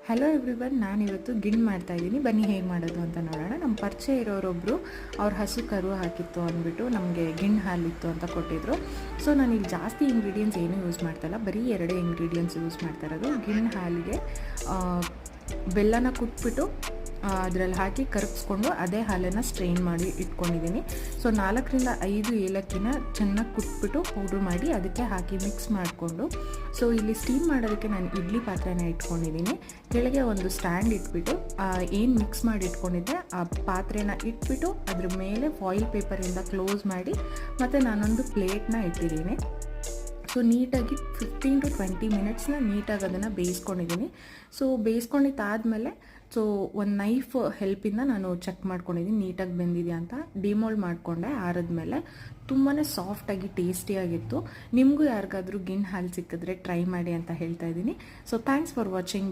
Hello everyone, ನಾನಿವತ್ತು ಗಿಣ್ ಮಾಡ್ತಾ ಇದ್ದೀನಿ. ಬನ್ನಿ ಹೇಗೆ ಮಾಡೋದು ಅಂತ ನೋಡೋಣ. ನಮ್ಮ ಪರಿಚಯ ಇರೋರೊಬ್ಬರು ಅವ್ರ ಹಸು ಕರು ಹಾಕಿತ್ತು ಅಂದ್ಬಿಟ್ಟು ನಮಗೆ ಗಿಣ್ ಹಾಲಿತ್ತು ಅಂತ ಕೊಟ್ಟಿದ್ರು. ಸೊ ನಾನೀಗ ಜಾಸ್ತಿ ಇಂಗ್ರೀಡಿಯೆಂಟ್ಸ್ ಏನೂ ಯೂಸ್ ಮಾಡ್ತಾಯಿಲ್ಲ, ಬರೀ 2 ಇಂಗ್ರೀಡಿಯೆಂಟ್ಸ್ ಯೂಸ್ ಮಾಡ್ತಾ ಇರೋದು. ಗಿಣ್ ಹಾಲಿಗೆ ಬೆಲ್ಲನ ಕುಟ್ಬಿಟ್ಟು ಅದರಲ್ಲಿ ಹಾಕಿ ಕರಗಿಸ್ಕೊಂಡು ಅದೇ ಹಾಲನ್ನು ಸ್ಟ್ರೈನ್ ಮಾಡಿ ಇಟ್ಕೊಂಡಿದ್ದೀನಿ. ಸೊ 4ರಿಂದ 5 ಏಲಕ್ಕಿನ ಚೆನ್ನಾಗಿ ಕುಟ್ಬಿಟ್ಟು ಪೌಡ್ರ್ ಮಾಡಿ ಅದಕ್ಕೆ ಹಾಕಿ ಮಿಕ್ಸ್ ಮಾಡಿಕೊಂಡು, ಸೊ ಇಲ್ಲಿ ಸ್ಟೀಮ್ ಮಾಡೋದಕ್ಕೆ ನಾನು ಇಡ್ಲಿ ಪಾತ್ರೆನ ಇಟ್ಕೊಂಡಿದ್ದೀನಿ. ಕೆಳಗೆ ಒಂದು ಸ್ಟ್ಯಾಂಡ್ ಇಟ್ಬಿಟ್ಟು ಏನು ಮಿಕ್ಸ್ ಮಾಡಿ ಇಟ್ಕೊಂಡಿದ್ದೆ ಆ ಪಾತ್ರೆನ ಇಟ್ಬಿಟ್ಟು ಅದ್ರ ಮೇಲೆ ಫಾಯಿಲ್ ಪೇಪರಿಂದ ಕ್ಲೋಸ್ ಮಾಡಿ ಮತ್ತು ನಾನೊಂದು ಪ್ಲೇಟ್ನ ಇಟ್ಟಿದ್ದೀನಿ. ಸೊ ನೀಟಾಗಿ 15 to 20 ಮಿನಿಟ್ಸ್ನ ನೀಟಾಗಿ ಅದನ್ನು ಬೇಯಿಸ್ಕೊಂಡಿದ್ದೀನಿ. ಸೊ ಬೇಯಿಸ್ಕೊಂಡಿದ್ದಾದಮೇಲೆ ಒಂದು ನೈಫ್ ಹೆಲ್ಪಿಂದ ನಾನು ಚೆಕ್ ಮಾಡ್ಕೊಂಡಿದ್ದೀನಿ ನೀಟಾಗಿ ಬೆಂದಿದೆಯಾ ಅಂತ. ಡಿಮೋಲ್ಡ್ ಮಾಡಿಕೊಂಡೆ. ಆರಿದ್ಮೇಲೆ ತುಂಬಾ ಸಾಫ್ಟಾಗಿ ಟೇಸ್ಟಿಯಾಗಿತ್ತು. ನಿಮಗೂ ಯಾರಿಗಾದರೂ ಗಿಣ್ ಹಾಲು ಸಿಕ್ಕಿದ್ರೆ ಟ್ರೈ ಮಾಡಿ ಅಂತ ಹೇಳ್ತಾ ಇದ್ದೀನಿ. So thanks for watching.